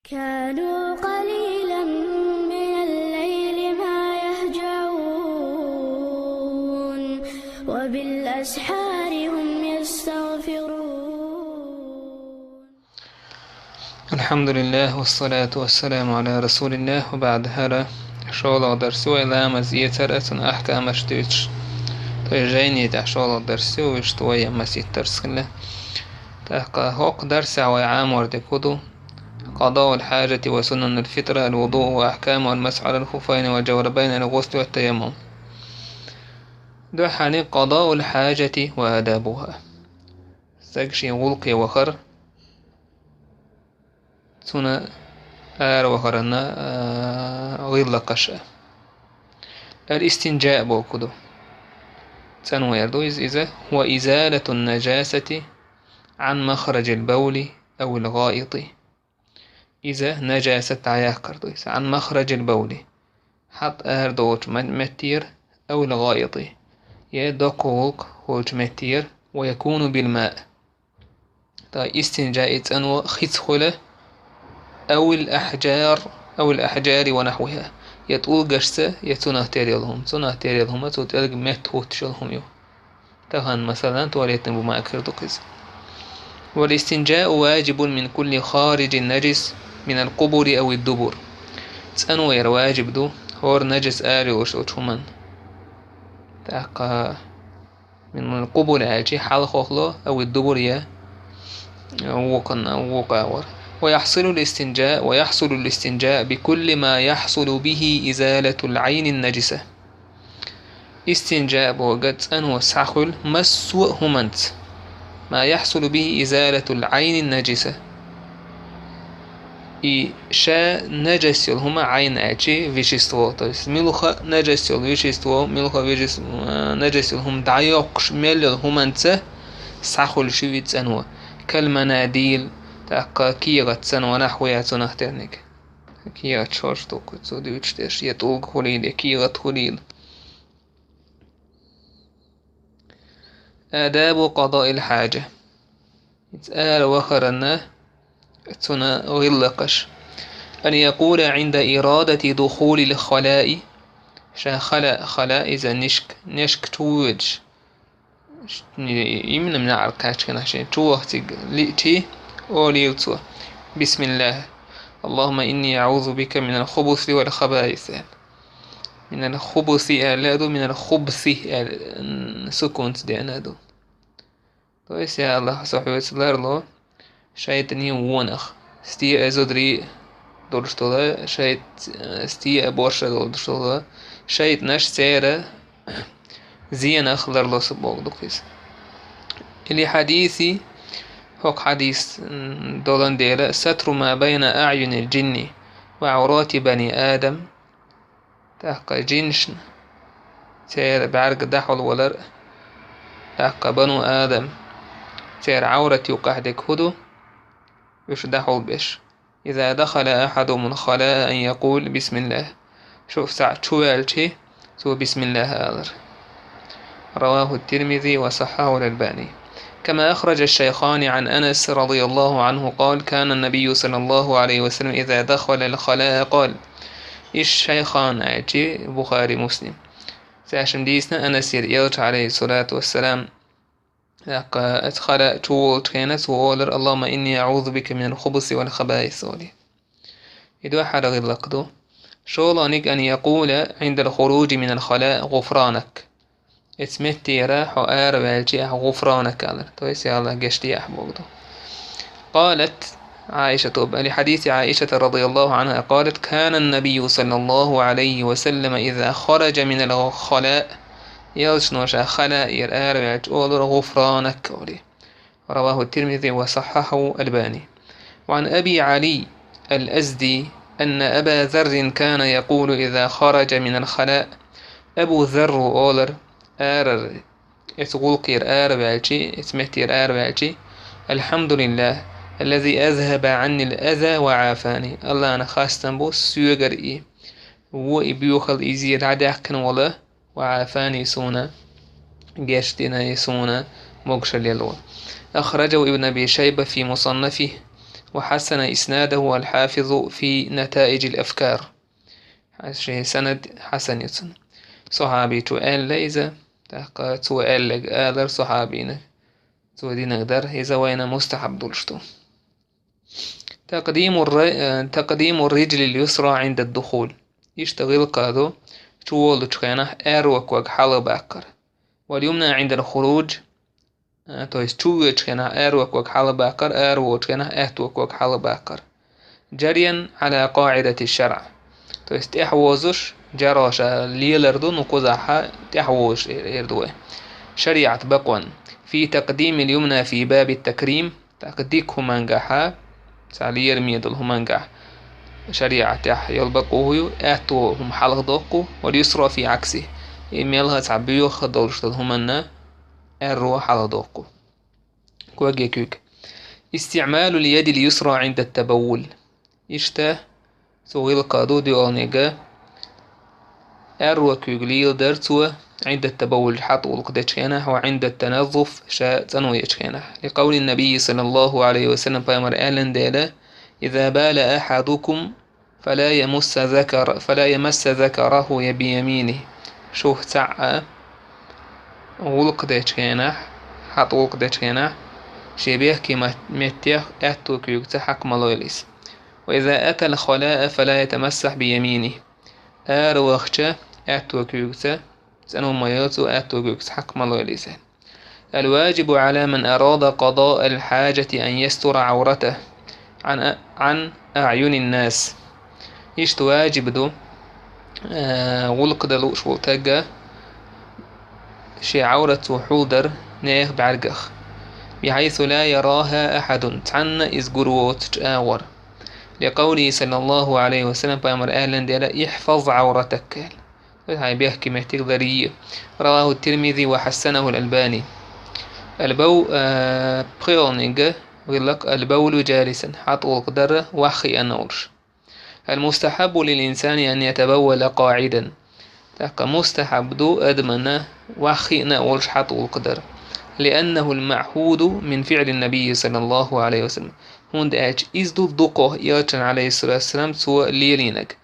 كانوا قليلا من الليل ما يهجعون وبالأسحار هم يستغفرون. الحمد لله والصلاة والسلام على رسول الله وبعد هذا شغل درسو إلى مزيتر أتن أحكام اشتويتش تجيني تح شغل درسو وشتوية مسيت ترسخله تحقى هوق درس وعام وردكودو قضاء الحاجة وسنن الفطرة الوضوء وأحكام المسح على الخفين والجوربين الغسل والتيمم. دو حالي قضاء الحاجة وآدابها سكشي غلقي وخر سنة وخرنا غير قشة الاستنجاء بوكدو تنوى يردويز إذا هو إزالة النجاسة عن مخرج البول أو الغائط. إذا نجاسة عياقردويز عن مخرج البول حط أهردوش متير أو الغائط يدقوق هوش متير ويكون بالماء. طيب استنجاء تنوى خيتخله أو الأحجار ونحوها يتقول قشسة يتونه تيريلهم تلق متهوت شلهم يو تهان مثلا تواليتن بما أكردو كذا. والاستنجاء واجب من كل خارج النجس من القبر أو الدبر. تسأنو واجب دو هور نجس آري وشوشهما تاقا من القبر آجي حال خوخلو أو الدبر يا وقاور. ويحصل الاستنجاء بكل ما يحصل به إزالة العين النجسة. استنجاء بوغد أنو ساخل مسوء همنت ما يحصل به إزالة العين النجسة شا نجس هما عين أجي فيشستو طيس ملخ نجس فيشستو ملخ فيجس نجس هم دعيوقش مل همنت ساخل شويت أنو كالمناديل تاقا كيغة سنو نحوية تنهترنك كيغة شورشتوك تسودي وچتش يتوق خليل كيغة خليل. آداب قضاء الحاجة يتآل وخرنا تنا غلقش أن يقول عند إرادة دخول الخلاء شا خلاء إذا نشك توج يمنا من عركاتش كنا شيء توختي لئتي أوليوتو بسم الله اللهم إني أعوذ بك من الخبث والخبائث. من الخبث ألادو من الخبث سكونت دي أنادو تويس يا الله صحيح وسلر شايتني ونخ ستي أزودري دورشتولا شايت ستي أبورشا دورشتولا شايت نش سيرة زين أخضر لو سبوك دوكيس اللي حديثي هوك حديث دولان ديلا ستر ما بين أعين الجن وعورات بني آدم تحقى جنش سير بعرق دحول ولر تحقى بنو آدم سير عورة يقعدك هدو وش دحول بش إذا دخل أحد من خلاء أن يقول بسم الله. شوف ساعة شوالتي سو بسم الله هذا. رواه الترمذي وصححه الألباني. كما أخرج الشيخان عن أنس رضي الله عنه قال كان النبي صلى الله عليه وسلم إذا دخل الخلاء قال الشيخان أجي بخاري مسلم ساشم ديسنا أنس يرجع عليه الصلاة والسلام أدخل تول كانت وقال اللهم إني أعوذ بك من الخبث والخبائث ولي إذا حرغ اللقدو شولانك أن يقول عند الخروج من الخلاء غفرانك اسمتي راح وآر والجي غفرانك على تويس يا الله قشتي أحبوكدو. قالت عائشة لحديث عائشة رضي الله عنها قالت كان النبي صلى الله عليه وسلم إذا خرج من الخلاء يلشنوش خلاء يرآر والجي غفرانك ولي. رواه الترمذي وصححه الباني. وعن أبي علي الأزدي أن أبا ذر كان يقول إذا خرج من الخلاء أبو ذر أولر آرر يتغلقير آربالجي يتمهتير آربالجي الحمد لله الذي أذهب عني الأذى وعافاني. الله أنا خاستن بو سيوغر إيه وإبيوخل إزيد عداكن ولا وعافاني سونا جاشتنا يسونا مقشل يلو. أخرجه ابن أبي شيبة في مصنفه وحسن إسناده الحافظ في نتائج الأفكار. سند حسن يتسن صحابي تو آل ليزا تحقا تو آل لك آلر صحابينا تو دي نقدر إذا وين مستحب دولشتو. تقديم الرجل اليسرى عند الدخول يشتغل قادو تولد تخينه أروك وق حلو باكر، واليمنى عند الخروج تويس تشوي تخينه أروك وق حلو باكر أرو تخينه أهتوك وق حلو باكر، جريا على قاعدة الشرع تويس تحوزش جراش ليلردو نقوزها تحوش يردوه شريعة بقون في تقديم اليمنى في باب التكريم تقديك همانجحا سالير ميدل همانجح شريعة تح يلبقوه أتو هم حلق دوقو واليسرى في عكسه إيميلها تعبيو خدولش همنا أرو حلق دوقو كوجي كوك. استعمال اليد اليسرى عند التبول يشته سويل قادو دي أونيجا أرو كوغليل درتو عند التبول حط والقدتشينه وعند التنظف شاء تنويتشينه لقول النبي صلى الله عليه وسلم بامر آلن ديلا إذا بال أحدكم فلا يمس ذكره بيمينه شوه تعا والقدتشينه حط والقدتشينه شبيه كما متيه أتو كيوكتا حق ملويليس. وإذا أتى الخلاء فلا يتمسح بيمينه أروخشة أتو كيوكتا سأنو ميوتو أتو كيوكتا حق ملويليس. الواجب على من أراد قضاء الحاجة أن يستر عورته عن أعين الناس إيش تواجب دو غلق دلوش وتجا شي عورة وحودر نيخ بعرقخ بحيث لا يراها أحد تعنى إزقروت تآور لقوله صلى الله عليه وسلم بأمر أهلا ديلا يحفظ عورتك هاي بيحكي محتاج ذرية. رواه الترمذي وحسنه الألباني. بخيونيجا ويقولك البول جالسا حطوا القدر وخي النورش. المستحب للإنسان أن يتبول قاعدا تاكا مستحب دو أدمنا وخي نورش حطوا القدر لأنه المعهود من فعل النبي صلى الله عليه وسلم هند أج إزدو الدقه ياتن عليه الصلاة والسلام سوى ليلينك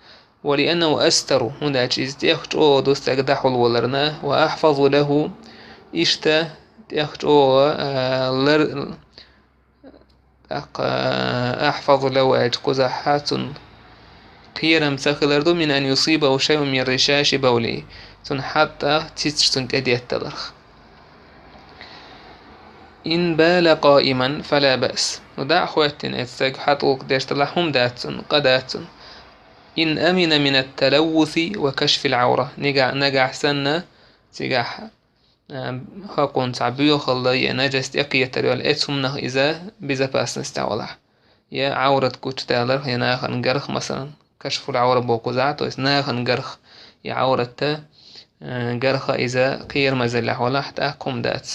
ولأنه أستر هند أج إزديخت أو دوستك ولرنا وأحفظ له إشتا تأخت أو أحفظ له أج قزحات كيرم سخلردو من أن يصيبه شيء من رشاش بولي تن حتى تستن تديت تدرخ. إن بال قائما فلا بأس ودع خواتن اتساق حطوك ديشت لحهم داتن قداتن. إن أمن من التلوث وكشف العورة نجع سنة تجاح هاكون تعبيو خلي نجست يقية تريال اتسمنه إذا بزباس نستعوله يا عورة كوش تالر يناخ نجرخ مثلا كشف العورة بوقزعته يناخ نجرخ يا عورة جرخ إذا قير مزلح ولا حتى كم دات.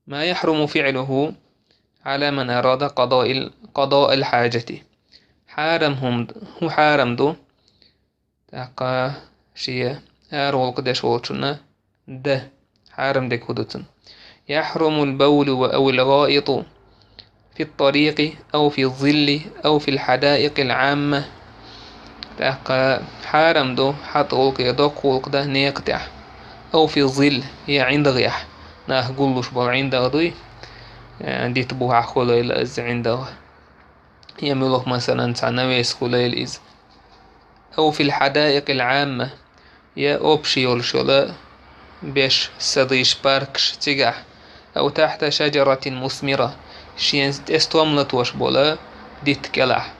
ما يحرم فعله على من أراد قضاء الحاجة حارم دو تاقا شيء أرول قدش ووشنا ده حارم دي كودتن. يحرم البول أو الغائط في الطريق أو في الظل أو في الحدائق العامة تاقا حارم دو حطولك يدوك ولقده نيقتع أو في الظل هي عند غيح ناه قلوش بل عنده ضي دي تبوها خليل إز عنده يملوك مثلا تعنويس خليل إز أو في الحدائق العامة يا أوبشي والشلا بيش سديش باركش تجح أو تحت شجرة مثمرة شين استوملت وشبولا دي تكلح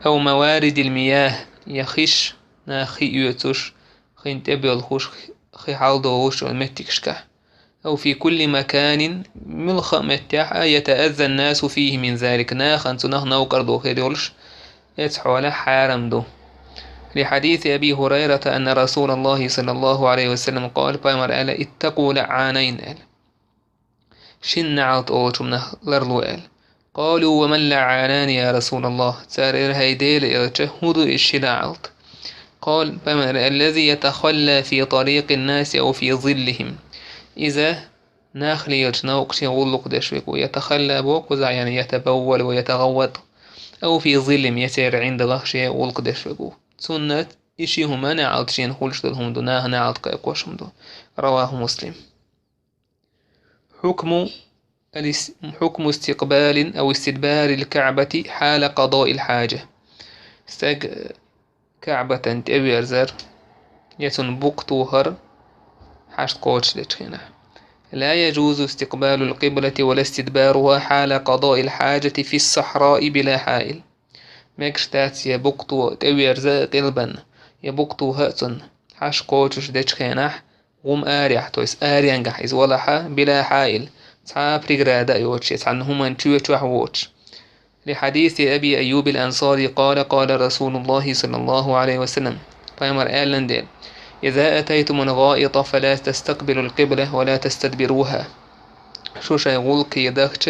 أو موارد المياه يخش ناخي يوتوش خين تبي الخوش خي حالدوش والمتكشكح أو في كل مكان ملخ متاح يتأذى الناس فيه من ذلك ناخن نوكر دو خيرولش يتحول حارم دو لحديث أبي هريرة أن رسول الله صلى الله عليه وسلم قال بامر ألا اتقوا لعانين أل شن عالت أوتم لرلو أل قالوا ومن لعانان يا رسول الله تارير هيديل إرتهد الشلعالت قال بامر الذي يتخلى في طريق الناس أو في ظلهم إذا ناخلي نوقشي غلق دشوك ويتخلى بوك وزع يعني يتبول ويتغوط أو في ظل يسير عند غشي غلق دشوك سنة إشي هما نعالد شين خلش دلهم دوناه نعالد قيقوشهم دو. رواه مسلم. حكم حكم استقبال أو استدبار الكعبة حال قضاء الحاجة. استاق كعبة تأوي أرزر يتن بوقتوهر حاشت قوتش لتشينه. لا يجوز استقبال القبلة ولا استدبارها حال قضاء الحاجة في الصحراء بلا حائل. مكشتات يبقتو تأوي أرزر قلبا يبقتو هأتن حاش قوتش دتشينه غم آريح تويس آريانجح إز ولحا بلا حائل تعاب رجرادا يوتش عنهما تشوش وحوتش. لحديث أبي أيوب الأنصاري قال قال رسول الله صلى الله عليه وسلم فيمر آلنديل إذا أتيتم الغائط فلا تستقبلوا القبلة ولا تستدبروها. شو شيغولك يدخش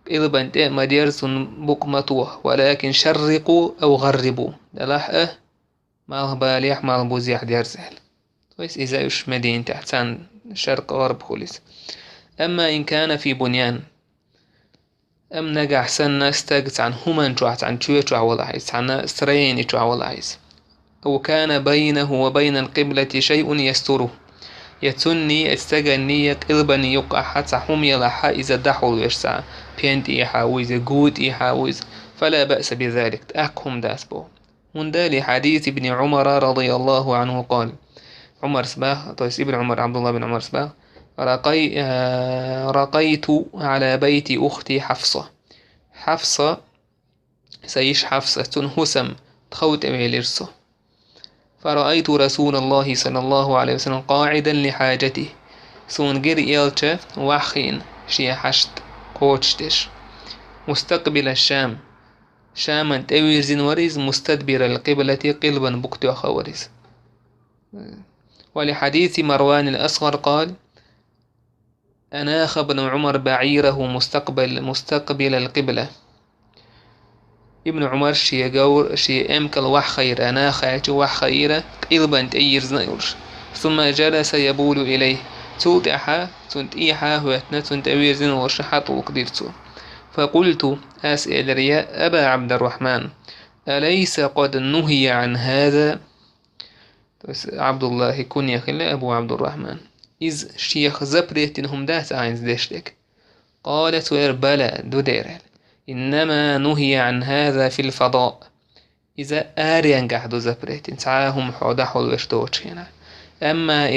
إذا بنت مديرسون بقمتوه ولكن شرقوا أو غربوا دلحقه ما باليح ما بوزيح ديرزال كويس إذا إيش مدينة تحتان شرق غرب خلص. أما إن كان في بنيان أم نجح سنة استجت عن هما جوعت عن شوية ولا عايز عن سرين ولا عايز أو كان بينه وبين القبلة شيء يستره يتني استجني قلبني يقع حتى هم يلحا إذا دحول يشسع بينت يحاوز جود يحاوز فلا بأس بذلك تأكهم داسبو. من دال حديث ابن عمر رضي الله عنه قال عمر سباه طيس ابن عمر عبد الله بن عمر سباه رقيت على بيت أختي حفصة. حفصة سيش حفصة هسم تخوت أميلرسو فرأيت رسول الله صلى الله عليه وسلم قاعدا لحاجته سون جر إلتش وحين شي حشت قوتشتش مستقبل الشام شاما تأويرزن ورز مستدبر القبلة قلبا بكت خورز. ولحديث مروان الأصغر قال أناخ ابن عمر بعيره مستقبل القبلة. ابن عمر شي جور شي أمكل وحخير أناخ وح خيرة قلبا تأيرزنيرش ثم جلس يبول إليه توتحا تنتيحا هوتنا تنتأويرزن ورشحات وقدرتو. فقلت أسأل رياء أبا عبد الرحمن أليس قد نهي عن هذا. عبد الله كن خلا أبو عبد الرحمن إذ شيخ زبريت إنهم داس عايز دشتك. قالت بلى دودير إنما نهي عن هذا في الفضاء إذا آريان قحدو زبريت انتعاهم حودحو وشتوش هنا. أما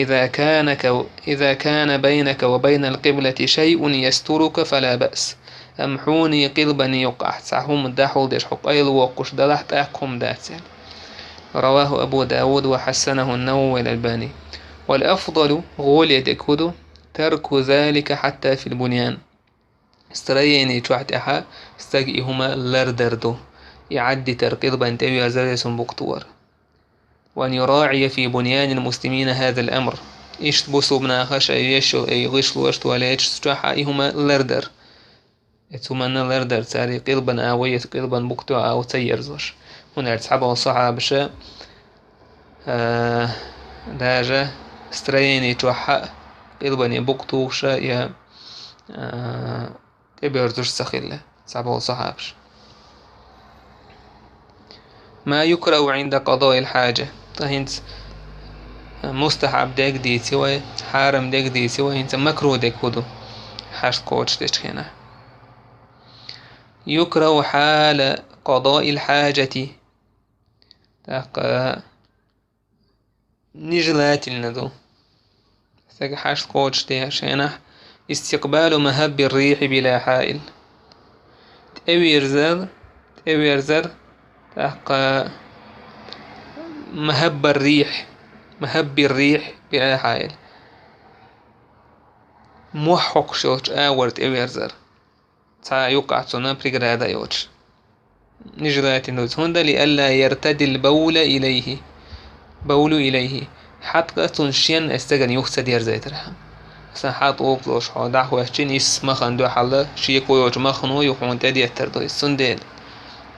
إذا كان بينك وبين القبلة شيء يسترك فلا بأس. أمحوني قلبا يقع تعهم دحو دش حق أيل وقش دلحت أحكم داتين. رواه أبو داود وحسنه النووي الألباني. والأفضل غول يدكودو ترك ذلك حتى في البنيان. استريني تحت أحا استجئهما لردردو يعدي ترقيض بانتوي أزرس بقطور. وأن يراعي في بنيان المسلمين هذا الأمر إيش تبصوا بنا خش يشو أي غش لوشت ولا يتشتحا إهما لردر ثم لردر تاري قلبا آوية قلبا بقطوع أو تيرزوش. هنا ارتحبه الصحابة داجة استريني توحق قلبا يبقطوش يا يبيرزوش سخيلة صحابه الصحابة. ما يكره عند قضاء الحاجة فهنت مستحب ديك دي سوى حارم ديك دي سوى هنت مكروه ديك هدو حاش قوتش ديك هنا. يكره حال قضاء الحاجة تاق نجلات الندو ثق حاش قوتش ديك هنا استقبال مهب الريح بلا حائل. تأوير زر تاق مهب الريح بلا حائل موحق شوش آورت إويرزر تا يقع تنا بريغرادا يوش نجرات النوز هندا لألا يرتدي البول إليه حتى تنشين استغن يخسد يرزيترها سحات اوقلوش حودا خوشين اسم خندو حلا شيكو يوج مخنو يخون تدي اتردو السندين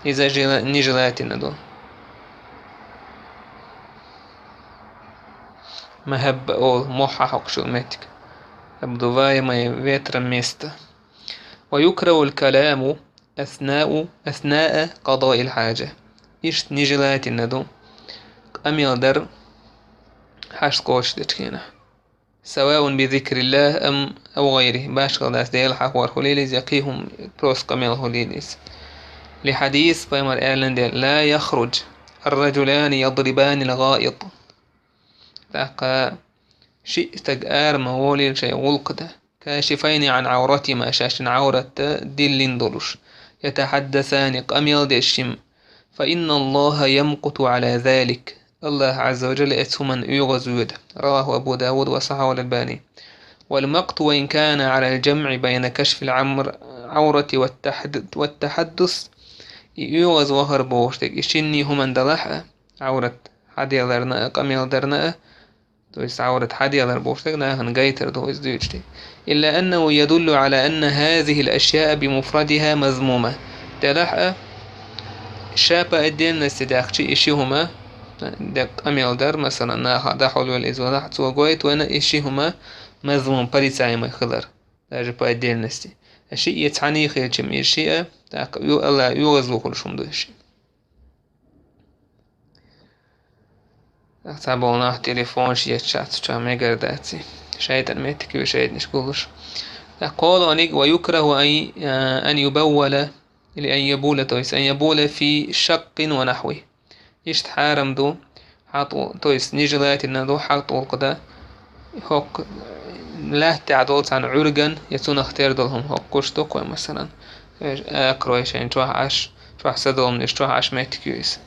إذا نجرات الندو مهب أو مححق شو متك. أبدواي ما فيتر ميست. ويكره الكلام أثناء قضاء الحاجة. إيش نجلات الندو أم در حاش قوش دتكينا سواء بذكر الله أم أو غيره باش غلاس ديال حوار هوليليز يقيهم بروس قميل هوليليز لحديث بيمر إعلان ديال لا يخرج الرجلان يضربان الغائط تاقا شيء تقار مولي شيء غلقده كاشفين عن عورتهما شاشن عورة دلين دلش يتحدثان قميل دي الشم فإن الله يمقت على ذلك الله عز وجل أتمن يغزود رواه أبو داود وصححه الألباني. والمقت وإن كان على الجمع بين كشف العورة والتحدث يغز وهر بوشتك إشني هم اندلح عورة حدي درنا قميل درنا تويس عورة حدي در بوشتك ناهن جيتر تويس ديوشتي إلا أنه يدل على أن هذه الأشياء بمفردها مذمومة دلح شابة الدين نستداخشي إشيهما دق أميل در مثلا ناها دحول والإزوالح توقويت وانا إشيهما مذموم بريساي ما يخضر داجة با الدين نستي الشيء يتعني خير جم إشياء الله يوغزلو كل شم دو إشي تابعونا تليفون شيء شات شا ميقر داتي شايدن ميتك وشايد نشكولش قولوا أنيق ويكره أن يبول لأن يبول تويس أن يبول في شق ونحوه يشت حارم دو حاطو تويس نجلات إن حاطو القدا هوك لا تعدوت عن عرقا يتون اختيار دولهم هوك كشتوك مثلا أكرويش يعني توح عش توح سدوم نش توح عش ميتكيويس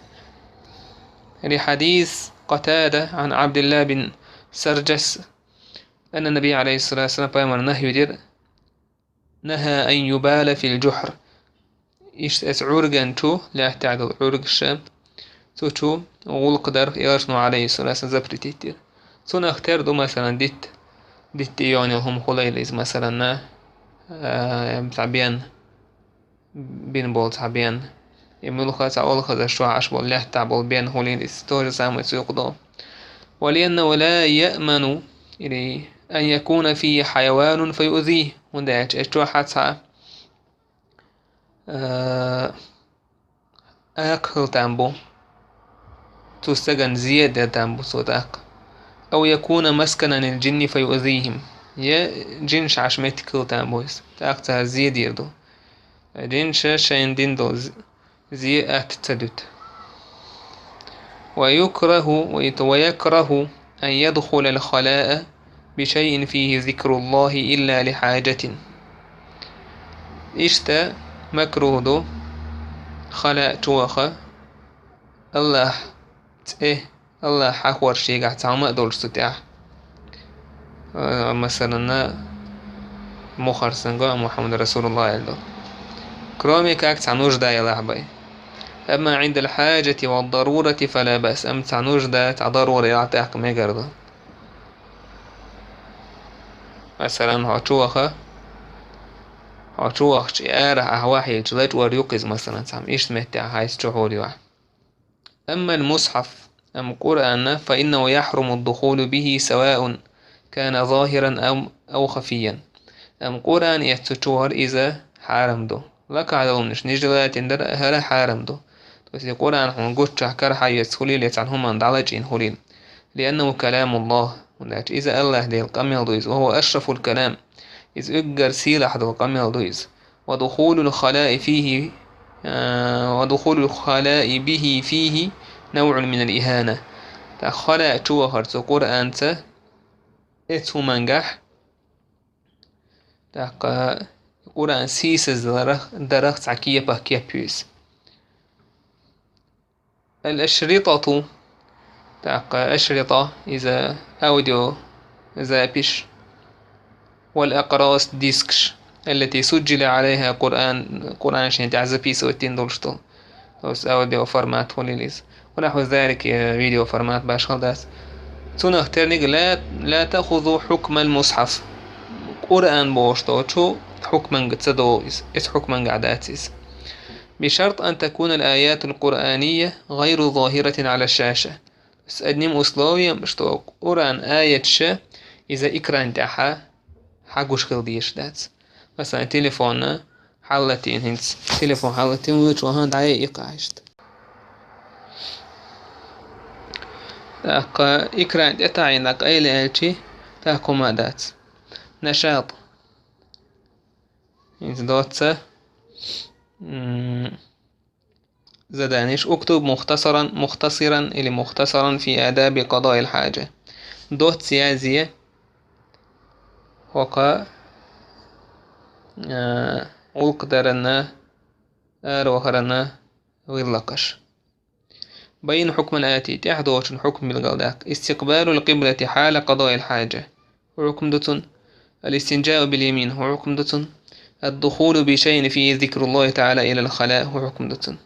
لحديث قتادة عن عبد الله بن سرجس أن النبي عليه الصلاة والسلام بيامر نهى أن يبال في الجحر يشت عرقا تو لا تعدو عرق الشام تو غلق در يرشنو عليه الصلاة والسلام زبرتيتير سونا اختار دو مثلا ديت يعني هم خليليز مثلا تعبيان بين بول تعبيان يملو خاص أول خاص شو عش بول له تعبول بين خليليز توجه سامي سيقضى ولأنه لا يأمن إلي أن يكون فيه حيوان فيؤذيه ونداش اشتو حتى أكل تامبو تستغن زيادة تامبو صداق أو يكون مسكنا الجن فيؤذيهم يا جنش عشمتك تامبويس تاقتها زيادة يردو جنش شاين دين دو زيادة تدوت ويكره أن يدخل الخلاء بشيء فيه ذكر الله إلا لحاجة إشتا مكروه دو خلاء توخا الله الله حاور شيء قاعد تعمق دول ستاع مثلا مخر سنقا محمد رسول الله يلدو كرامي كاك تعنوش دا يلعبي أما عند الحاجة والضرورة فلا بأس أم تعنوش دا تعضرورة يعطيك ميقردو مثلا هاتوخ شئارة أهواحي جلت وريوقز مثلا سام إيش مهتع هاي ستحولي واحد. أما المصحف أم قرآن فإنه يحرم الدخول به سواء كان ظاهرا أو خفيا. أم قرآن يتشوهر إذا حارم دو لك على ونش نجلات اندر هلا حارم دو بس القرآن هنقول شكر حي يسهلي ليتعنهم من دعلج هليل لأنه كلام الله إذا الله دي القميل دويز وهو أشرف الكلام إذ أجر سيلح دو القميل دويز ودخول الخلاء به فيه نوع من الإهانة تخلاء توهر قرآن اتو منجح تاقا قرآن سيسز درخت عكية بحكية بيس الأشرطة تاقا أشرطة إذا أوديو زابش والأقراص ديسكش التي سجل عليها قرآن شين تعزى بيس وتين دولشتو بس أوديو فورمات وليليز ونحو ذلك فيديو فورمات باش خلداس تونه اخترنق لا تأخذوا حكم المصحف قرآن بوشتو شو حكما قتصدو إس حكما قعداتيس بشرط أن تكون الآيات القرآنية غير ظاهرة على الشاشة بس أدنيم أسلوية مشتو قرآن آية شا إذا إكران تاحا حقوش قلديش دات مثلا تليفون حالتين هنس تليفون حالتين وجوهان دقائق عشت تاك إكران يتعينك أي لألتي تاكو مادات نشاط دوتسا زدانيش اكتب مختصرا إلى مختصرا في آداب قضاء الحاجة دوت سيازية وقا وقدرنا وخرنا ويلقش بين حكم الآتي تحدوش الحكم بالغلداك استقبال القبلة حال قضاء الحاجة وحكم دتن الاستنجاء باليمين وحكم دتن الدخول بشيء فيه ذكر الله تعالى إلى الخلاء وحكم دتن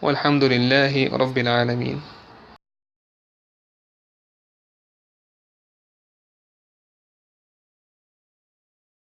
والحمد لله رب العالمين.